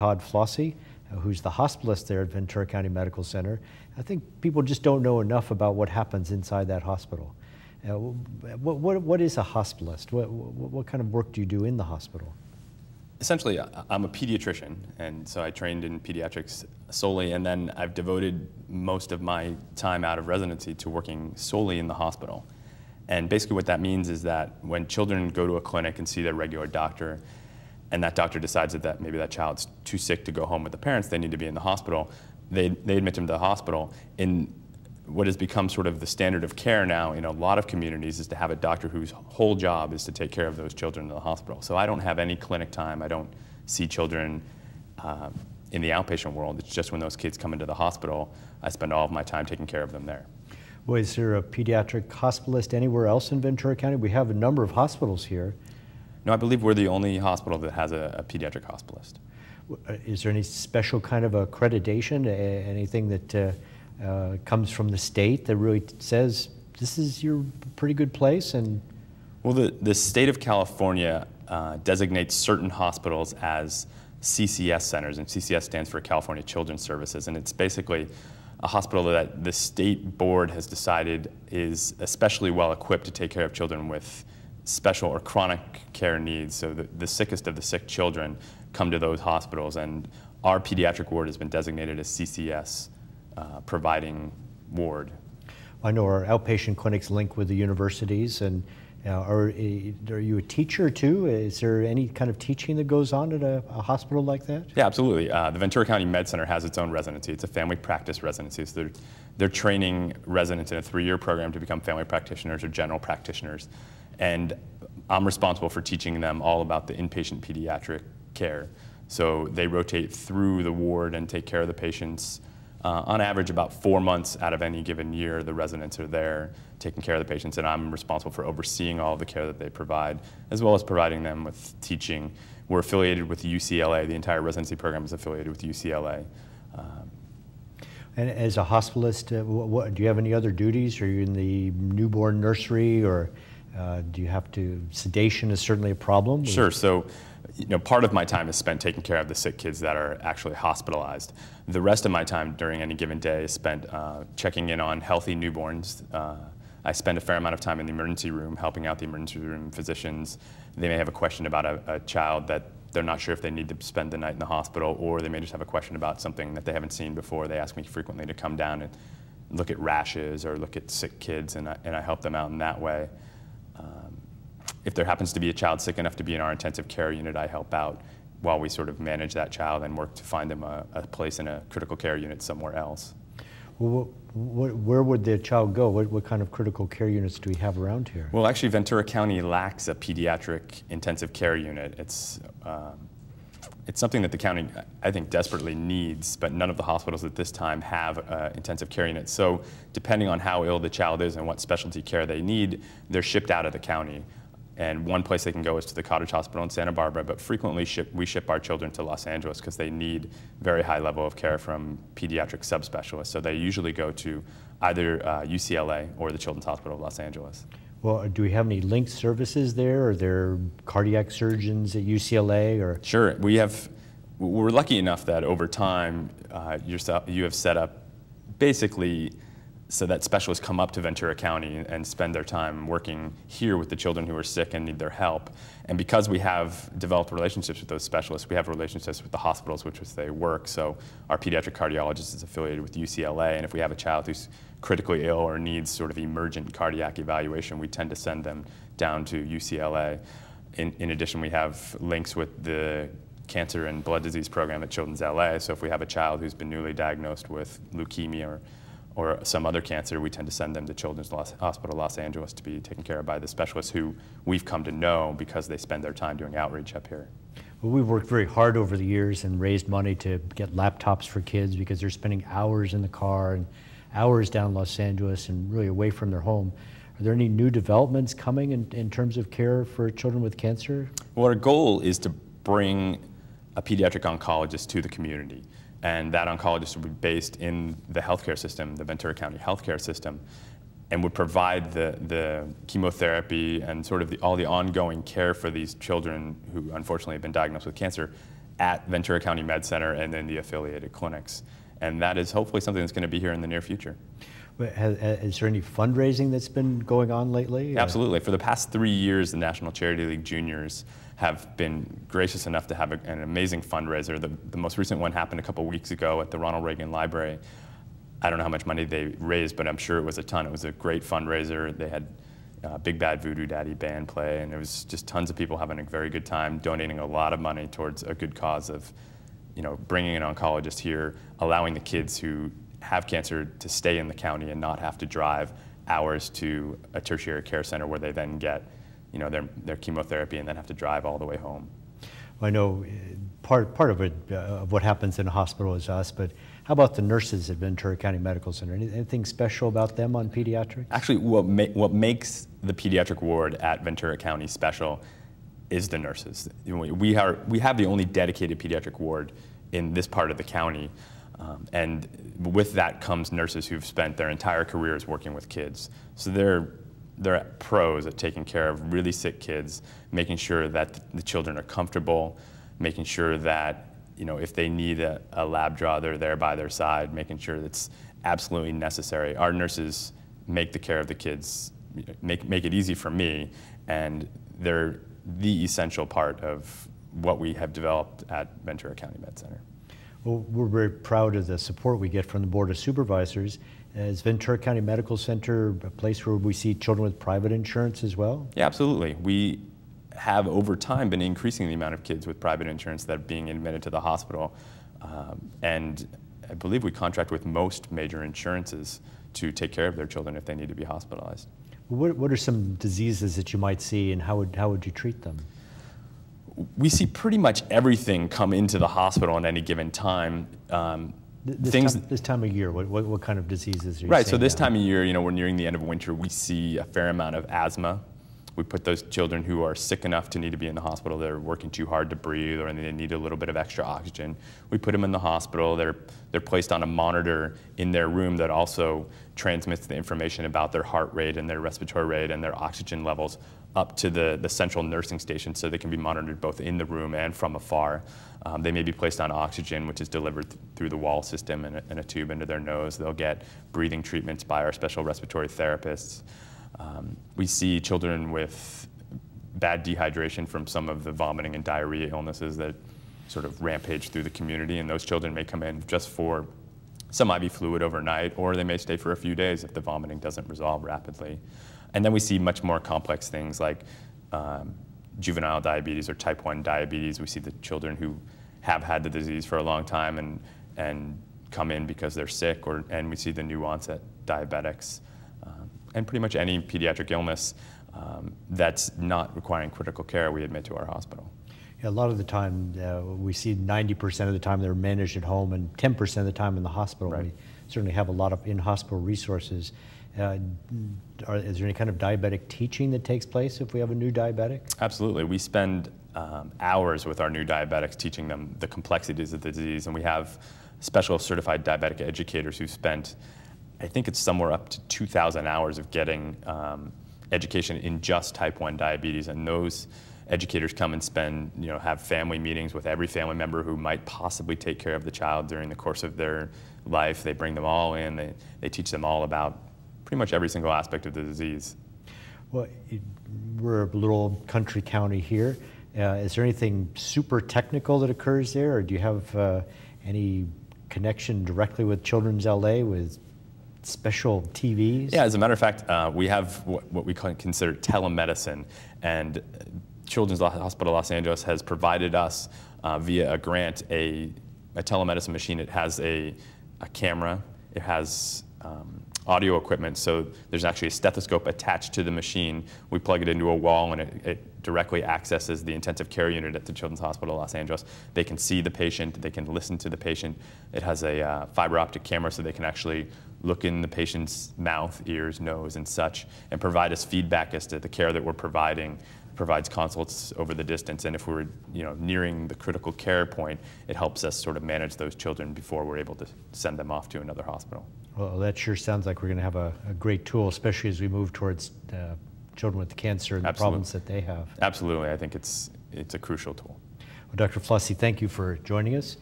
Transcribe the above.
Todd Flosi, who's the hospitalist there at Ventura County Medical Center. I think people just don't know enough about what happens inside that hospital. What is a hospitalist? What kind of work do you do in the hospital? Essentially, I'm a pediatrician, and so I trained in pediatrics solely, and then I've devoted most of my time out of residency to working solely in the hospital. And basically what that means is that when children go to a clinic and see their regular doctor, and that doctor decides that maybe that child's too sick to go home with the parents, they need to be in the hospital, they admit them to the hospital. In what has become sort of the standard of care now in a lot of communities is to have a doctor whose whole job is to take care of those children in the hospital. So I don't have any clinic time. I don't see children in the outpatient world. It's just when those kids come into the hospital, I spend all of my time taking care of them there. Well, is there a pediatric hospitalist anywhere else in Ventura County? We have a number of hospitals here. No, I believe we're the only hospital that has a pediatric hospitalist. Is there any special kind of accreditation, anything that comes from the state that really says this is your pretty good place? And well, the state of California designates certain hospitals as CCS centers, and CCS stands for California Children's Services, and it's basically a hospital that the state board has decided is especially well equipped to take care of children with special or chronic care needs. So the sickest of the sick children come to those hospitals, and our pediatric ward has been designated as CCS providing ward. I know our outpatient clinics link with the universities, and are you a teacher too? Is there any kind of teaching that goes on at a hospital like that? Yeah, absolutely. The Ventura County Med Center has its own residency. It's a family practice residency. So they're training residents in a 3-year program to become family practitioners or general practitioners. And I'm responsible for teaching them all about the inpatient pediatric care. So they rotate through the ward and take care of the patients. On average, about 4 months out of any given year, the residents are there taking care of the patients, and I'm responsible for overseeing all of the care that they provide, as well as providing them with teaching. We're affiliated with UCLA. The entire residency program is affiliated with UCLA. And as a hospitalist, do you have any other duties? Are you in the newborn nursery, or do you have to, sedation is certainly a problem? Sure. So, part of my time is spent taking care of the sick kids that are actually hospitalized. The rest of my time during any given day is spent checking in on healthy newborns. I spend a fair amount of time in the emergency room helping out the emergency room physicians. They may have a question about a child that they're not sure if they need to spend the night in the hospital, or they may just have a question about something that they haven't seen before. They ask me frequently to come down and look at rashes or look at sick kids, and I help them out in that way. If there happens to be a child sick enough to be in our intensive care unit, I help out while we sort of manage that child and work to find them a place in a critical care unit somewhere else. Well, where would the child go? What kind of critical care units do we have around here? Well, actually, Ventura County lacks a pediatric intensive care unit. It's something that the county, I think, desperately needs, but none of the hospitals at this time have intensive care units. So depending on how ill the child is and what specialty care they need, they're shipped out of the county. And one place they can go is to the Cottage Hospital in Santa Barbara, but frequently we ship our children to Los Angeles because they need very high level of care from pediatric subspecialists. So they usually go to either UCLA or the Children's Hospital of Los Angeles. Well, do we have any linked services there? Are there cardiac surgeons at UCLA? Or? Sure. We're lucky enough that over time you have set up basically so that specialists come up to Ventura County and spend their time working here with the children who are sick and need their help. And because we have developed relationships with those specialists, we have relationships with the hospitals which they work. So our pediatric cardiologist is affiliated with UCLA, and if we have a child who's critically ill or needs sort of emergent cardiac evaluation, we tend to send them down to UCLA. In addition, we have links with the cancer and blood disease program at Children's LA. So if we have a child who's been newly diagnosed with leukemia or some other cancer, we tend to send them to Children's Hospital Los Angeles to be taken care of by the specialists who we've come to know because they spend their time doing outreach up here. Well, we've worked very hard over the years and raised money to get laptops for kids because they're spending hours in the car and hours down Los Angeles and really away from their home. Are there any new developments coming in terms of care for children with cancer? Well, our goal is to bring a pediatric oncologist to the community. And that oncologist would be based in the healthcare system, the Ventura County healthcare system, and would provide the chemotherapy and sort of all the ongoing care for these children who unfortunately have been diagnosed with cancer at Ventura County Med Center and then the affiliated clinics. And that is hopefully something that's going to be here in the near future. Is there any fundraising that's been going on lately? Absolutely. For the past 3 years, the National Charity League Juniors have been gracious enough to have an amazing fundraiser. The most recent one happened a couple weeks ago at the Ronald Reagan Library. I don't know how much money they raised, but I'm sure it was a ton. It was a great fundraiser. They had Big Bad Voodoo Daddy band play, and it was just tons of people having a very good time, donating a lot of money towards a good cause of, bringing an oncologist here, allowing the kids who have cancer to stay in the county and not have to drive hours to a tertiary care center where they then get, their chemotherapy and then have to drive all the way home. Well, I know part of it, of what happens in a hospital is us, but how about the nurses at Ventura County Medical Center? Anything special about them on pediatrics? Actually, what makes the pediatric ward at Ventura County special is the nurses. We have the only dedicated pediatric ward in this part of the county, and with that comes nurses who've spent their entire careers working with kids. So they're pros at taking care of really sick kids, making sure that the children are comfortable, making sure that if they need a lab draw, they're there by their side, making sure that's absolutely necessary. Our nurses make the care of the kids, make it easy for me, and they're the essential part of what we have developed at Ventura County Med Center. Well, we're very proud of the support we get from the Board of Supervisors. Is Ventura County Medical Center a place where we see children with private insurance as well? Yeah, absolutely. We have over time been increasing the amount of kids with private insurance that are being admitted to the hospital. And I believe we contract with most major insurances to take care of their children if they need to be hospitalized. What are some diseases that you might see, and how would you treat them? We see pretty much everything come into the hospital at any given time. This time of year, what kind of diseases are you Right, seeing so this now? time of year, we're nearing the end of winter, we see a fair amount of asthma. We put those children who are sick enough to need to be in the hospital, they're working too hard to breathe, or they need a little bit of extra oxygen. We put them in the hospital, they're placed on a monitor in their room that also transmits the information about their heart rate and their respiratory rate and their oxygen levels up to the central nursing station, so they can be monitored both in the room and from afar. They may be placed on oxygen, which is delivered through the wall system in a tube into their nose. They'll get breathing treatments by our special respiratory therapists. We see children with bad dehydration from some of the vomiting and diarrhea illnesses that sort of rampage through the community, and those children may come in just for some IV fluid overnight, or they may stay for a few days if the vomiting doesn't resolve rapidly. And then we see much more complex things like juvenile diabetes or type 1 diabetes. We see the children who have had the disease for a long time and come in because they're sick, and we see the new onset diabetics. And pretty much any pediatric illness that's not requiring critical care, we admit to our hospital. Yeah, a lot of the time, we see 90% of the time they're managed at home and 10% of the time in the hospital. Right. We certainly have a lot of in-hospital resources. Is there any kind of diabetic teaching that takes place if we have a new diabetic? Absolutely. We spend hours with our new diabetics teaching them the complexities of the disease, and we have special certified diabetic educators who spent, I think it's somewhere up to 2,000 hours of getting education in just type 1 diabetes, and those educators come and spend, have family meetings with every family member who might possibly take care of the child during the course of their life. They bring them all in, they teach them all about pretty much every single aspect of the disease. Well, we're a little country county here. Is there anything super technical that occurs there, or do you have any connection directly with Children's LA with special TVs? Yeah, as a matter of fact, we have what we consider telemedicine, and Children's Hospital Los Angeles has provided us via a grant a telemedicine machine. It has a camera, it has audio equipment, so there's actually a stethoscope attached to the machine. We plug it into a wall, and it directly accesses the intensive care unit at the Children's Hospital Los Angeles. They can see the patient, they can listen to the patient. It has a fiber optic camera, so they can actually look in the patient's mouth, ears, nose, and such, and provide us feedback as to the care that we're providing. Provides consults over the distance, and if we're nearing the critical care point, it helps us sort of manage those children before we're able to send them off to another hospital. Well, that sure sounds like we're going to have a great tool, especially as we move towards children with cancer and the problems that they have. Absolutely, I think it's a crucial tool. Well, Dr. Flosi, thank you for joining us.